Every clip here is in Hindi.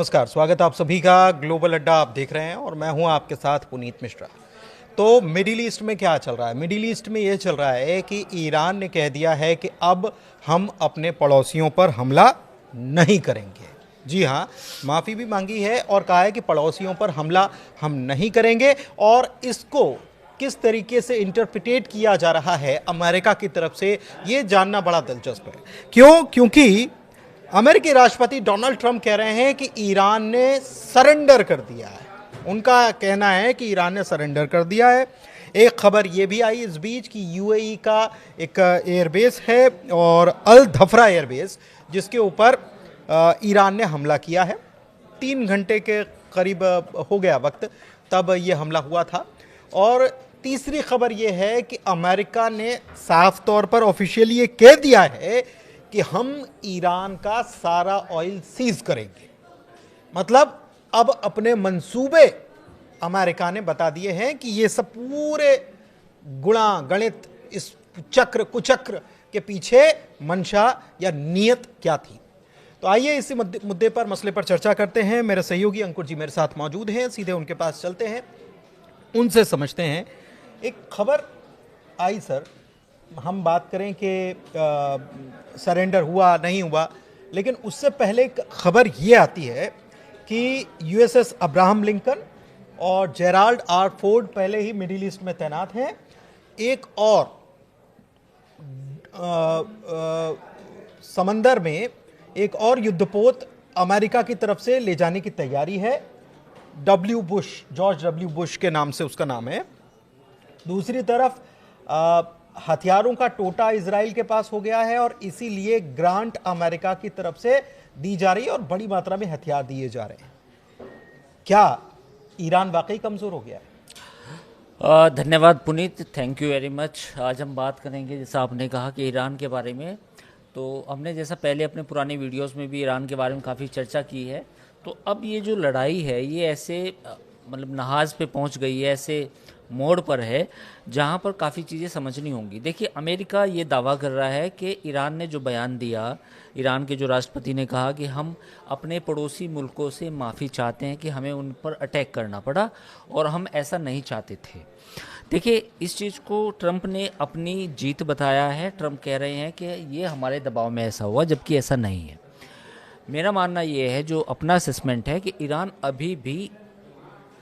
नमस्कार, स्वागत है आप सभी का। ग्लोबल अड्डा आप देख रहे हैं और मैं हूं आपके साथ पुनीत मिश्रा। तो मिडिल ईस्ट में क्या चल रहा है? मिडिल ईस्ट में ये चल रहा है कि ईरान ने कह दिया है कि अब हम अपने पड़ोसियों पर हमला नहीं करेंगे। जी हाँ, माफ़ी भी मांगी है और कहा है कि पड़ोसियों पर हमला हम नहीं करेंगे। और इसको किस तरीके से इंटरप्रिटेट किया जा रहा है अमेरिका की तरफ से, ये जानना बड़ा दिलचस्प है। क्यों? क्योंकि अमेरिकी राष्ट्रपति डोनाल्ड ट्रंप कह रहे हैं कि ईरान ने सरेंडर कर दिया है। उनका कहना है कि ईरान ने सरेंडर कर दिया है। एक खबर ये भी आई इस बीच कि यूएई का एक एयरबेस है और अल धफरा एयरबेस, जिसके ऊपर ईरान ने हमला किया है। 3 घंटे के करीब हो गया वक्त तब ये हमला हुआ था। और तीसरी खबर ये है कि अमेरिका ने साफ तौर पर ऑफिशियली ये कह दिया है कि हम ईरान का सारा ऑयल सीज करेंगे। मतलब अब अपने मंसूबे अमेरिका ने बता दिए हैं कि ये सब पूरे गुणा गणित, इस चक्र कुचक्र के पीछे मंशा या नियत क्या थी। तो आइए इसी मुद्दे पर, मसले पर चर्चा करते हैं। मेरे सहयोगी अंकुर जी मेरे साथ मौजूद हैं, सीधे उनके पास चलते हैं, उनसे समझते हैं। एक खबर आई सर, हम बात करें कि सरेंडर हुआ नहीं हुआ, लेकिन उससे पहले एक खबर ये आती है कि यूएसएस अब्राहम लिंकन और जेराल्ड आर फोर्ड पहले ही मिडिल ईस्ट में तैनात हैं। एक और समंदर में एक और युद्धपोत अमेरिका की तरफ से ले जाने की तैयारी है। W Bush, George W Bush के नाम से उसका नाम है। दूसरी तरफ हथियारों का टोटा इजराइल के पास हो गया है और इसीलिए ग्रांट अमेरिका की तरफ से दी जा रही है और बड़ी मात्रा में हथियार दिए जा रहे हैं। क्या ईरान वाकई कमजोर हो गया है? धन्यवाद Puneet, thank you very much. आज हम बात करेंगे, जैसा आपने कहा, कि ईरान के बारे में। तो हमने जैसा पहले अपने पुराने वीडियोस में भी ईरान के बारे में काफ़ी चर्चा की है। तो अब ये जो लड़ाई है ये ऐसे मतलब नहाज पे पहुंच गई है, ऐसे मोड़ पर है जहां पर काफ़ी चीज़ें समझनी होंगी। देखिए, अमेरिका ये दावा कर रहा है कि ईरान ने जो बयान दिया, ईरान के जो राष्ट्रपति ने कहा कि हम अपने पड़ोसी मुल्कों से माफ़ी चाहते हैं कि हमें उन पर अटैक करना पड़ा और हम ऐसा नहीं चाहते थे। देखिए, इस चीज़ को ट्रंप ने अपनी जीत बताया है। ट्रंप कह रहे हैं कि ये हमारे दबाव में ऐसा हुआ, जबकि ऐसा नहीं है। मेरा मानना ये है, जो अपना असेसमेंट है, कि ईरान अभी भी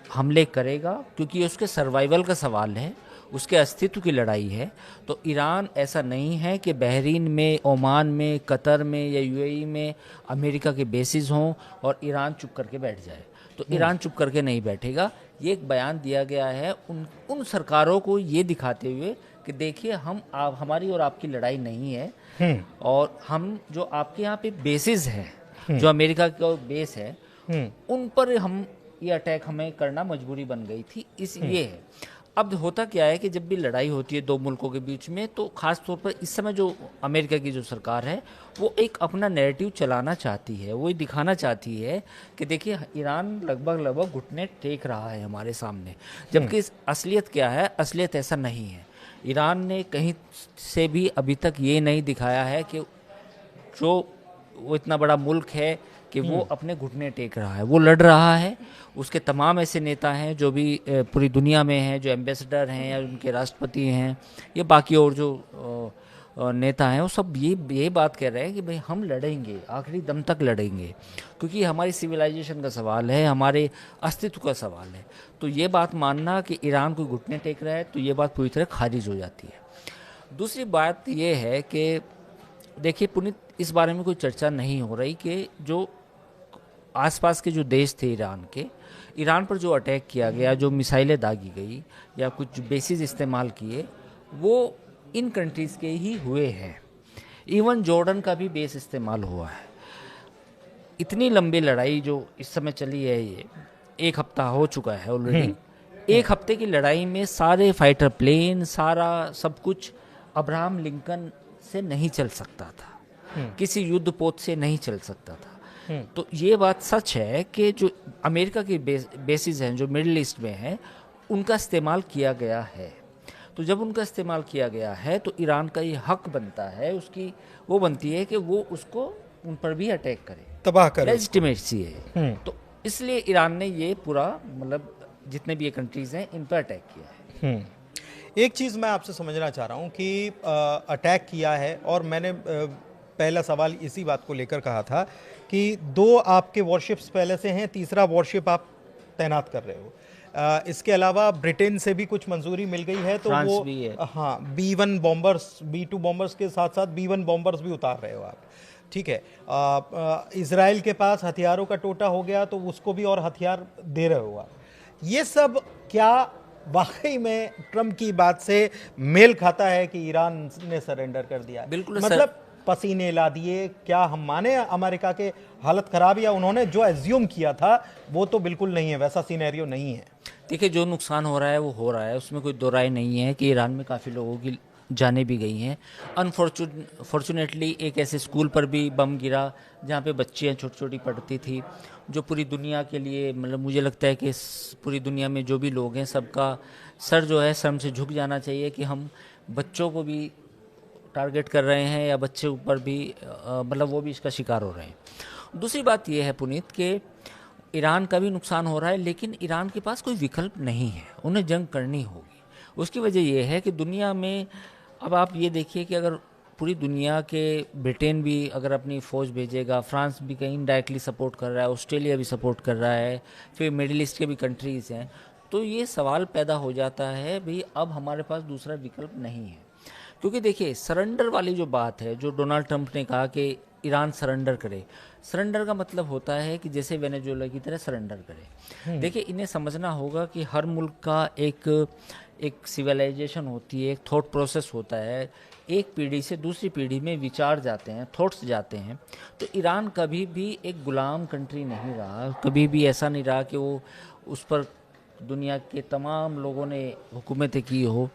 हमले करेगा, क्योंकि उसके सर्वाइवल का सवाल है, उसके अस्तित्व की लड़ाई है। तो ईरान ऐसा नहीं है कि बहरीन में, ओमान में, कतर में या यूएई में अमेरिका के बेसिस हों और ईरान चुप करके बैठ जाए। तो ईरान चुप करके नहीं बैठेगा। ये एक बयान दिया गया है उन सरकारों को ये दिखाते हुए कि देखिए, हमारी और आपकी लड़ाई नहीं है और हम जो आपके यहाँ पे बेसिस हैं, जो अमेरिका का बेस है, उन पर हम ये अटैक हमें करना मजबूरी बन गई थी। ये है। अब होता क्या है कि जब भी लड़ाई होती है दो मुल्कों के बीच में, तो खास तौर पर इस समय जो अमेरिका की जो सरकार है वो एक अपना नैरेटिव चलाना चाहती है। वो ये दिखाना चाहती है कि देखिए, ईरान लगभग घुटने टेक रहा है हमारे सामने, जबकि असलियत क्या है? असलियत ऐसा नहीं है। ईरान ने कहीं से भी अभी तक ये नहीं दिखाया है कि जो वो इतना बड़ा मुल्क है कि वो अपने घुटने टेक रहा है। वो लड़ रहा है। उसके तमाम ऐसे नेता हैं जो भी पूरी दुनिया में हैं, जो एम्बेसडर हैं या उनके राष्ट्रपति हैं या बाकी और जो नेता हैं, वो सब ये बात कह रहे हैं कि भाई हम लड़ेंगे, आखिरी दम तक लड़ेंगे, क्योंकि हमारी सिविलाइजेशन का सवाल है, हमारे अस्तित्व का सवाल है। तो ये बात मानना कि ईरान कोई घुटने टेक रहा है, तो ये बात पूरी तरह खारिज हो जाती है। दूसरी बात ये है कि देखिए पुनीत, इस बारे में कोई चर्चा नहीं हो रही कि जो आसपास के जो देश थे ईरान पर जो अटैक किया गया, जो मिसाइलें दागी गई या कुछ बेसिस इस्तेमाल किए, वो इन कंट्रीज़ के ही हुए हैं। इवन जॉर्डन का भी बेस इस्तेमाल हुआ है। इतनी लंबी लड़ाई जो इस समय चली है, ये 1 हफ्ता हो चुका है ऑलरेडी। 1 हफ्ते की लड़ाई में सारे फाइटर प्लेन, सारा सब कुछ अब्राहम लिंकन से नहीं चल सकता था, किसी युद्धपोत से नहीं चल सकता था। तो ये बात सच है कि जो अमेरिका के बेसिस हैं, जो मिडिल ईस्ट में हैं, उनका इस्तेमाल किया गया है। तो जब उनका इस्तेमाल किया गया है तो ईरान का ये हक बनता है, उसकी वो बनती है कि वो उसको उन पर भी अटैक करे, तबाह करे। लेजिटिमेसी है। तो इसलिए ईरान ने ये पूरा मतलब जितने भी ये कंट्रीज हैं इन पर अटैक किया है। एक चीज़ मैं आपसे समझना चाह रहा हूँ कि अटैक किया है, और मैंने पहला सवाल इसी बात को लेकर कहा था कि 2 आपके वॉरशिप्स पहले से हैं, तीसरा वॉरशिप आप तैनात कर रहे हो। इसके अलावा ब्रिटेन से भी कुछ मंजूरी मिल गई है, तो फ्रांस वो भी है। हाँ, B1 बॉम्बर्स, B2 बॉम्बर्स के साथ साथ B1 बॉम्बर्स भी उतार रहे हो आप, ठीक है। इजराइल के पास हथियारों का टोटा हो गया, तो उसको भी और हथियार दे रहे हो आप। ये सब क्या वाकई में ट्रम्प की बात से मेल खाता है कि ईरान ने सरेंडर कर दिया? बिल्कुल मतलब पसीने ला दिए, क्या हम माने अमेरिका के हालत खराब, या उन्होंने जो एज्यूम किया था वो तो बिल्कुल नहीं है, वैसा सिनेरियो नहीं है? देखिए, जो नुकसान हो रहा है वो हो रहा है, उसमें कोई दो राय नहीं है कि ईरान में काफ़ी लोगों की जानें भी गई हैं। अनफॉर्चुनेटली एक ऐसे स्कूल पर भी बम गिरा जहाँ पे बच्चियाँ छोटी छोटी पढ़ती थी, जो पूरी दुनिया के लिए मतलब मुझे लगता है कि पूरी दुनिया में जो भी लोग हैं सबका सर जो है शर्म से झुक जाना चाहिए कि हम बच्चों को भी टारगेट कर रहे हैं या बच्चे ऊपर भी मतलब वो भी इसका शिकार हो रहे हैं। दूसरी बात यह है पुनीत कि ईरान का भी नुकसान हो रहा है, लेकिन ईरान के पास कोई विकल्प नहीं है, उन्हें जंग करनी होगी। उसकी वजह यह है कि दुनिया में अब आप ये देखिए कि अगर पूरी दुनिया के ब्रिटेन भी अगर अपनी फ़ौज भेजेगा, फ्रांस भी कहीं इनडायरेक्टली सपोर्ट कर रहा है, ऑस्ट्रेलिया भी सपोर्ट कर रहा है, फिर मिडिल ईस्ट के भी कंट्रीज़ हैं, तो ये सवाल पैदा हो जाता है भाई अब हमारे पास दूसरा विकल्प नहीं है। क्योंकि देखिए सरेंडर वाली जो बात है, जो डोनाल्ड ट्रंप ने कहा कि ईरान सरेंडर करे, सरेंडर का मतलब होता है कि जैसे वेनेजुएला की तरह सरेंडर करे। देखिए इन्हें समझना होगा कि हर मुल्क का एक सिविलाइजेशन होती है, एक थॉट प्रोसेस होता है, एक पीढ़ी से दूसरी पीढ़ी में विचार जाते हैं, थॉट्स जाते हैं। तो ईरान कभी भी एक गुलाम कंट्री नहीं रहा, कभी भी ऐसा नहीं रहा कि वो उस पर दुनिया के तमाम लोगों ने हुकूमतें की हो,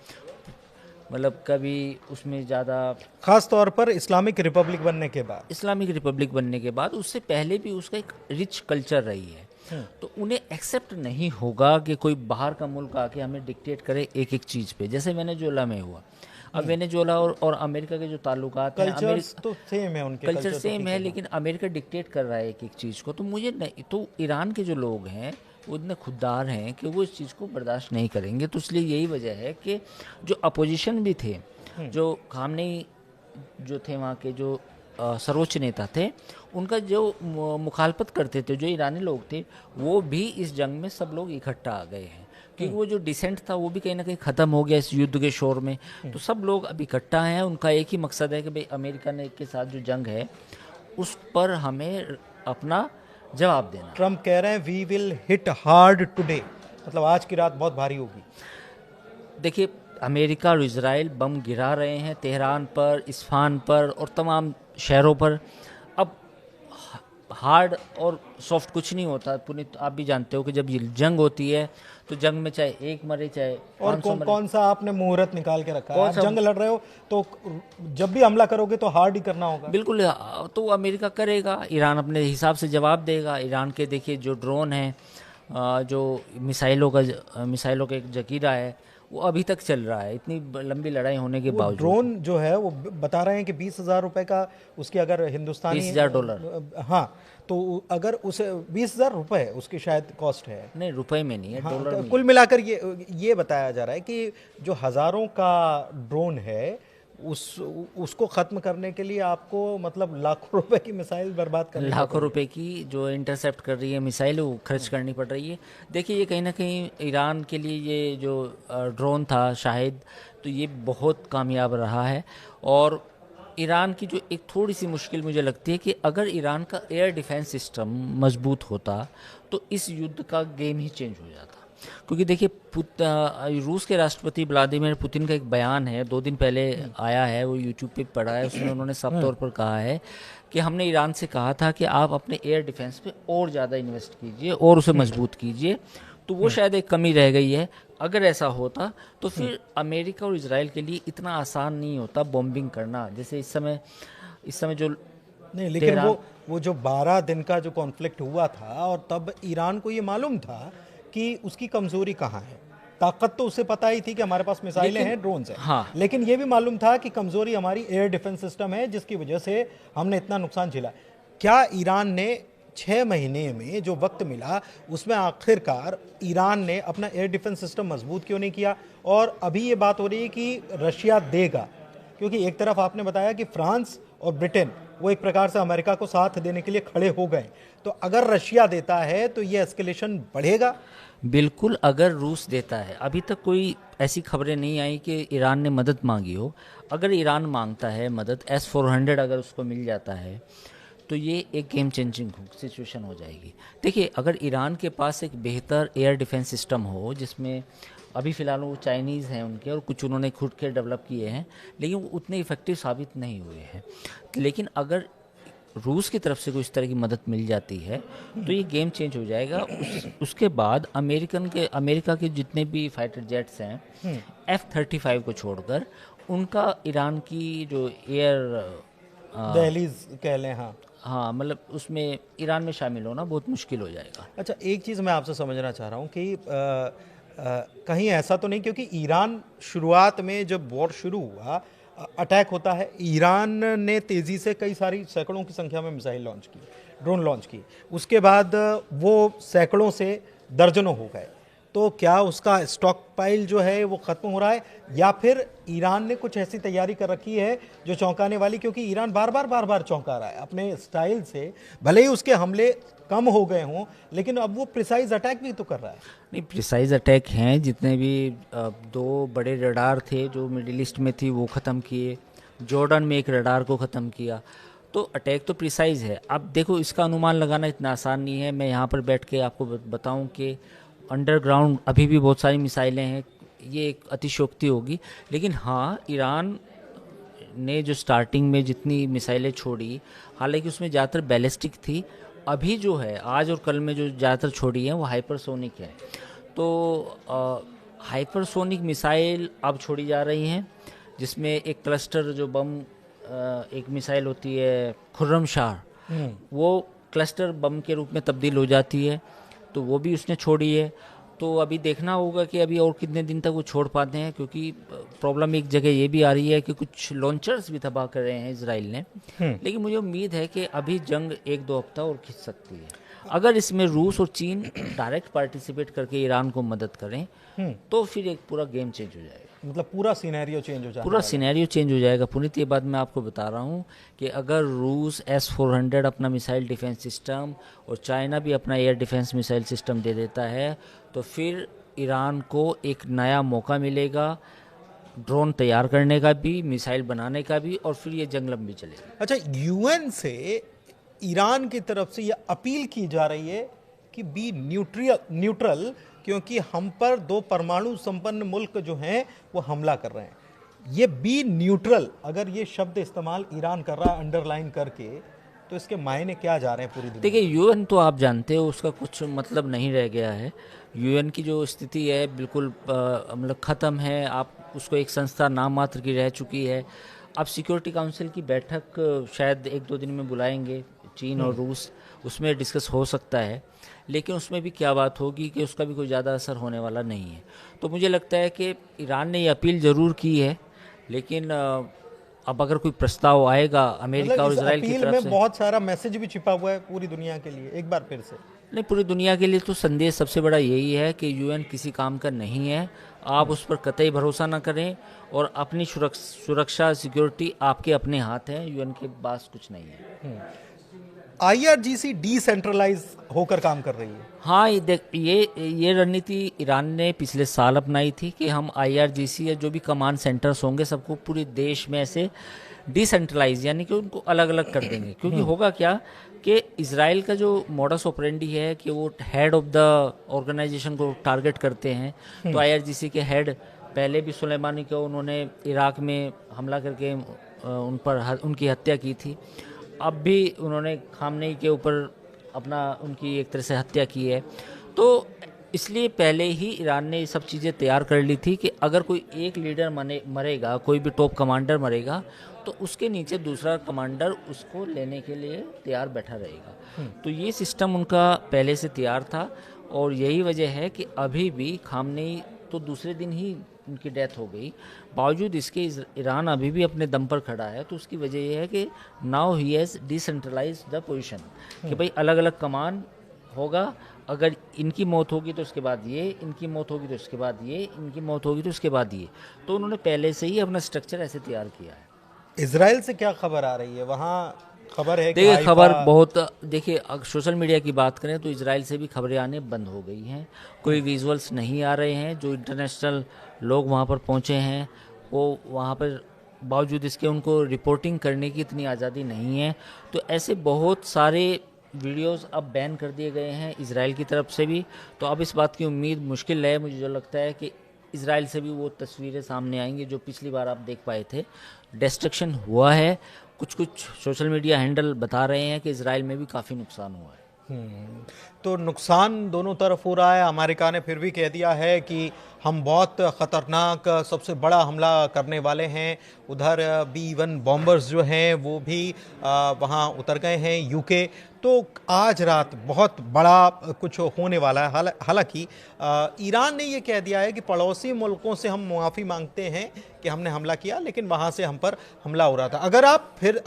मतलब कभी उसमें ज़्यादा, खास तौर पर इस्लामिक रिपब्लिक बनने के बाद। इस्लामिक रिपब्लिक बनने के बाद उससे पहले भी उसका एक रिच कल्चर रही है। तो उन्हें एक्सेप्ट नहीं होगा कि कोई बाहर का मुल्क आके हमें डिक्टेट करे एक एक चीज़ पे, जैसे वेनेजुएला में हुआ। अब वेनेजुएला और अमेरिका के जो ताल्लुकात हैं, कल्चर्स तो सेम है, उनके कल्चर सेम है, लेकिन अमेरिका डिक्टेट कर रहा है एक एक चीज़ को। तो मुझे नहीं, तो ईरान के जो लोग हैं वो इतने खुददार हैं कि वो इस चीज़ को बर्दाश्त नहीं करेंगे। तो इसलिए यही वजह है कि जो अपोजिशन भी थे, जो खामनेई जो थे वहाँ के जो सर्वोच्च नेता थे, उनका जो मुखालफत करते थे जो ईरानी लोग थे, वो भी इस जंग में सब लोग इकट्ठा आ गए हैं, क्योंकि वो जो डिसेंट था वो भी कहीं ना कहीं ख़त्म हो गया इस युद्ध के शोर में। तो सब लोग अब इकट्ठा हैं, उनका एक ही मकसद है कि भाई अमेरिका ने के साथ जो जंग है उस पर हमें अपना जवाब देना। ट्रम्प कह रहे हैं we will hit hard today, मतलब आज की रात बहुत भारी होगी। देखिए अमेरिका और इजराइल बम गिरा रहे हैं तेहरान पर, इस्फान पर और तमाम शहरों पर। अब हार्ड और सॉफ्ट कुछ नहीं होता पुनीत, आप भी जानते हो कि जब ये जंग होती है तो जंग में चाहे एक मरे चाहे और कौन सा आपने मुहूर्त निकाल के रखा है? आप जंग लड़ रहे हो तो जब भी हमला करोगे तो हार्ड ही करना होगा। बिल्कुल, तो अमेरिका करेगा, ईरान अपने हिसाब से जवाब देगा। ईरान के देखिए जो ड्रोन हैं, जो मिसाइलों का एक जखीरा है वो अभी तक चल रहा है, इतनी लंबी लड़ाई होने के बावजूद। ड्रोन जो है वो बता रहे हैं कि 20,000 रुपए का उसकी अगर हिंदुस्तानी $20,000 हाँ, तो अगर उसे 20,000 रुपए उसकी शायद कॉस्ट है। नहीं, रुपए में नहीं है, हाँ, डॉलर में। कुल मिलाकर ये बताया जा रहा है कि जो हजारों का ड्रोन है उसको खत्म करने के लिए आपको मतलब लाखों रुपए की मिसाइल बर्बाद करनी, लाखों रुपए की जो इंटरसेप्ट कर रही है मिसाइल वो खर्च करनी पड़ रही है। देखिए ये कहीं ना कहीं ईरान के लिए ये जो ड्रोन था शाहिद, तो ये बहुत कामयाब रहा है। और ईरान की जो एक थोड़ी सी मुश्किल मुझे लगती है कि अगर ईरान का एयर डिफेंस सिस्टम मजबूत होता तो इस युद्ध का गेम ही चेंज हो जाता। क्योंकि देखिए रूस के राष्ट्रपति व्लादिमीर पुतिन का एक बयान है 2 दिन पहले आया है, वो यूट्यूब पे पड़ा है, उसमें उन्होंने साफ तौर पर कहा है कि हमने ईरान से कहा था कि आप अपने एयर डिफेंस पे और ज़्यादा इन्वेस्ट कीजिए और उसे मजबूत कीजिए। तो वो शायद एक कमी रह गई है। अगर ऐसा होता तो फिर अमेरिका और इजराइल के लिए इतना आसान नहीं होता बॉम्बिंग करना, जैसे इस समय जो नहीं। लेकिन वो जो 12 दिन का जो कॉन्फ्लिक्ट हुआ था, और तब ईरान को ये मालूम था कि उसकी कमजोरी कहाँ है। ताकत तो उसे पता ही थी कि हमारे पास मिसाइलें हैं, ड्रोन्स हैं, हाँ। लेकिन ये भी मालूम था कि कमजोरी हमारी एयर डिफेंस सिस्टम है, जिसकी वजह से हमने इतना नुकसान झेला। क्या ईरान ने 6 महीने में जो वक्त मिला उसमें आखिरकार ईरान ने अपना एयर डिफेंस सिस्टम मजबूत क्यों नहीं किया? और अभी ये बात हो रही है कि रशिया देगा, क्योंकि एक तरफ आपने बताया कि फ्रांस और ब्रिटेन वो एक प्रकार से अमेरिका को साथ देने के लिए खड़े हो गए, तो अगर रशिया देता है तो ये एस्केलेशन बढ़ेगा? बिल्कुल, अगर रूस देता है, अभी तक कोई ऐसी खबरें नहीं आई कि ईरान ने मदद मांगी हो। अगर ईरान मांगता है मदद, S-400 अगर उसको मिल जाता है, तो ये एक गेम चेंजिंग सिचुएशन हो जाएगी। देखिए, अगर ईरान के पास एक बेहतर एयर डिफेंस सिस्टम हो, जिसमें अभी फ़िलहाल वो चाइनीज़ हैं उनके, और कुछ उन्होंने खुद के डेवलप किए हैं, लेकिन वो उतने इफ़ेक्टिव साबित नहीं हुए हैं। लेकिन अगर रूस की तरफ से कोई इस तरह की मदद मिल जाती है तो ये गेम चेंज हो जाएगा। उसके बाद अमेरिका के जितने भी फाइटर जेट्स हैं, F-35 को छोड़कर, उनका ईरान की जो एयर दहलीज कह लें, हाँ। हाँ, मतलब उसमें ईरान में शामिल होना बहुत मुश्किल हो जाएगा। अच्छा, एक चीज़ मैं आपसे समझना चाह रहा हूँ कि कहीं ऐसा तो नहीं, क्योंकि ईरान शुरुआत में जब वॉर शुरू हुआ, अटैक होता है, ईरान ने तेज़ी से कई सारी सैकड़ों की संख्या में मिसाइल लॉन्च की, ड्रोन लॉन्च की, उसके बाद वो सैकड़ों से दर्जनों हो गए। तो क्या उसका स्टॉक पाइल जो है वो ख़त्म हो रहा है, या फिर ईरान ने कुछ ऐसी तैयारी कर रखी है जो चौंकाने वाली? क्योंकि ईरान बार बार चौंका रहा है अपने स्टाइल से, भले ही उसके हमले कम हो गए हों, लेकिन अब वो प्रिसाइज अटैक भी तो कर रहा है। नहीं, प्रिसाइज अटैक हैं, जितने भी 2 बड़े रडार थे जो मिडिल ईस्ट में थी वो ख़त्म किए, जॉर्डन में एक रडार को ख़त्म किया, तो अटैक तो प्रिसाइज है। अब देखो, इसका अनुमान लगाना इतना आसान नहीं है। मैं यहाँ पर बैठ के आपको बताऊँ कि अंडरग्राउंड अभी भी बहुत सारी मिसाइलें हैं, ये एक अतिशयोक्ति होगी। लेकिन हाँ, ईरान ने जो स्टार्टिंग में जितनी मिसाइलें छोड़ी, हालांकि उसमें ज़्यादातर बैलिस्टिक थी, अभी जो है आज और कल में जो ज़्यादातर छोड़ी हैं वो हाइपरसोनिक है। तो हाइपरसोनिक मिसाइल अब छोड़ी जा रही हैं, जिसमें एक क्लस्टर जो बम, एक मिसाइल होती है खुर्रमशाह, वो क्लस्टर बम के रूप में तब्दील हो जाती है, तो वो भी उसने छोड़ी है। तो अभी देखना होगा कि अभी और कितने दिन तक वो छोड़ पाते हैं, क्योंकि प्रॉब्लम एक जगह ये भी आ रही है कि कुछ लॉन्चर्स भी तबाह कर रहे हैं इसराइल ने। लेकिन मुझे उम्मीद है कि अभी जंग 1-2 हफ्ता और खिंच सकती है। अगर इसमें रूस और चीन डायरेक्ट पार्टिसिपेट करके ईरान को मदद करें, तो फिर एक पूरा गेम चेंज हो जाएगा, मतलब पूरा सिनेरियो चेंज हो जाएगा। पूरा सिनेरियो चेंज हो जाएगा। पुनीत, ये बात मैं आपको बता रहा हूँ कि अगर रूस S-400 अपना मिसाइल डिफेंस सिस्टम और चाइना भी अपना एयर डिफेंस मिसाइल सिस्टम दे देता है, तो फिर ईरान को एक नया मौका मिलेगा ड्रोन तैयार करने का भी, मिसाइल बनाने का भी, और फिर ये जंग लंबी चलेगी। अच्छा, यूएन से ईरान की तरफ से यह अपील की जा रही है कि बी न्यूट्रल, क्योंकि हम पर 2 परमाणु संपन्न मुल्क जो हैं वो हमला कर रहे हैं। ये बी न्यूट्रल, अगर ये शब्द इस्तेमाल ईरान कर रहा है अंडरलाइन करके, तो इसके मायने क्या जा रहे हैं पूरी दुनिया? देखिए, यूएन तो आप जानते हो उसका कुछ मतलब नहीं रह गया है। यूएन की जो स्थिति है बिल्कुल मतलब ख़त्म है। आप उसको एक संस्था नाम मात्र की रह चुकी है। अब सिक्योरिटी काउंसिल की बैठक शायद 1-2 दिन में बुलाएंगे चीन और रूस, उसमें डिस्कस हो सकता है, लेकिन उसमें भी क्या बात होगी कि उसका भी कोई ज़्यादा असर होने वाला नहीं है। तो मुझे लगता है कि ईरान ने ये अपील ज़रूर की है, लेकिन अब अगर कोई प्रस्ताव आएगा अमेरिका और इजराइल की तरफ से, बहुत सारा मैसेज भी छिपा हुआ है पूरी दुनिया के लिए। एक बार फिर से नहीं, पूरी दुनिया के लिए तो संदेश सबसे बड़ा यही है कि यूएन किसी काम का नहीं है। आप उस पर कतई भरोसा ना करें, और अपनी सुरक्षा सिक्योरिटी आपके अपने हाथ है, यूएन के पास कुछ नहीं है। IRGC डिसेंट्रलाइज होकर काम कर रही है। हाँ, ये रणनीति ईरान ने पिछले साल अपनाई थी कि हम IRGC या जो भी कमांड सेंटर्स होंगे सबको पूरे देश में ऐसे डिसेंट्रलाइज, यानी कि उनको अलग अलग कर देंगे। क्योंकि होगा क्या कि इजराइल का जो मॉडस ऑपरेंडी है कि वो हेड ऑफ द ऑर्गेनाइजेशन को टारगेट करते हैं, तो IRGC के हेड पहले भी सुलेमानी को उन्होंने इराक में हमला करके उनकी हत्या की थी। अब भी उन्होंने खामनेई के ऊपर उनकी एक तरह से हत्या की है। तो इसलिए पहले ही ईरान ने ये सब चीज़ें तैयार कर ली थी कि अगर कोई एक लीडर मरेगा, कोई भी टॉप कमांडर मरेगा, तो उसके नीचे दूसरा कमांडर उसको लेने के लिए तैयार बैठा रहेगा। तो ये सिस्टम उनका पहले से तैयार था, और यही वजह है कि अभी भी खामनेई तो दूसरे दिन ही उनकी डेथ हो गई, बावजूद इसके ईरान अभी भी अपने दम पर खड़ा है। तो उसकी वजह यह है कि now he has decentralize the position, कि भाई अलग अलग कमान होगा, अगर इनकी मौत होगी तो उसके बाद ये, इनकी मौत होगी तो उसके बाद ये, इनकी मौत होगी तो उसके बाद ये। तो उन्होंने पहले से ही अपना स्ट्रक्चर ऐसे तैयार किया है। इजराइल से क्या खबर आ रही है? वहाँ खबर है कि देखिए खबर हाइफा बहुत, देखिए अगर सोशल मीडिया की बात करें तो इजराइल से भी खबरें आने बंद हो गई हैं, कोई विजुअल्स नहीं आ रहे हैं। जो इंटरनेशनल लोग वहाँ पर पहुँचे हैं वो वहाँ पर बावजूद इसके उनको रिपोर्टिंग करने की इतनी आज़ादी नहीं है। तो ऐसे बहुत सारे वीडियोस अब बैन कर दिए गए हैं इजराइल की तरफ से भी। तो अब इस बात की उम्मीद मुश्किल है, मुझे जो लगता है कि इजराइल से भी वो तस्वीरें सामने आएंगी जो पिछली बार आप देख पाए थे। डिस्ट्रक्शन हुआ है, कुछ कुछ सोशल मीडिया हैंडल बता रहे हैं कि इजराइल में भी काफ़ी नुकसान हुआ है। तो नुकसान दोनों तरफ हो रहा है। अमेरिका ने फिर भी कह दिया है कि हम बहुत ख़तरनाक सबसे बड़ा हमला करने वाले हैं। उधर B-1 बॉम्बर्स जो हैं वो भी वहाँ उतर गए हैं यूके। तो आज रात बहुत बड़ा कुछ होने वाला है। हालांकि ईरान ने ये कह दिया है कि पड़ोसी मुल्कों से हम मुआफ़ी मांगते हैं कि हमने हमला किया, लेकिन वहाँ से हम पर हमला हो रहा था। अगर आप फिर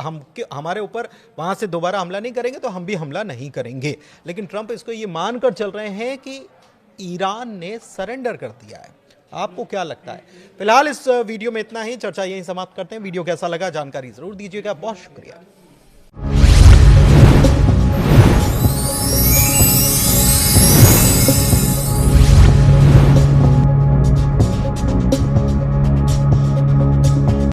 हमारे ऊपर वहाँ से दोबारा हमला नहीं करेंगे तो हम भी हमला नहीं करेंगे। लेकिन ट्रंप इसको ये मानकर चल रहे हैं कि ईरान ने सरेंडर कर दिया है। आपको क्या लगता है? फिलहाल इस वीडियो में इतना ही, चर्चा यहीं समाप्त करते हैं। वीडियो कैसा लगा जानकारी जरूर दीजिएगा। बहुत शुक्रिया।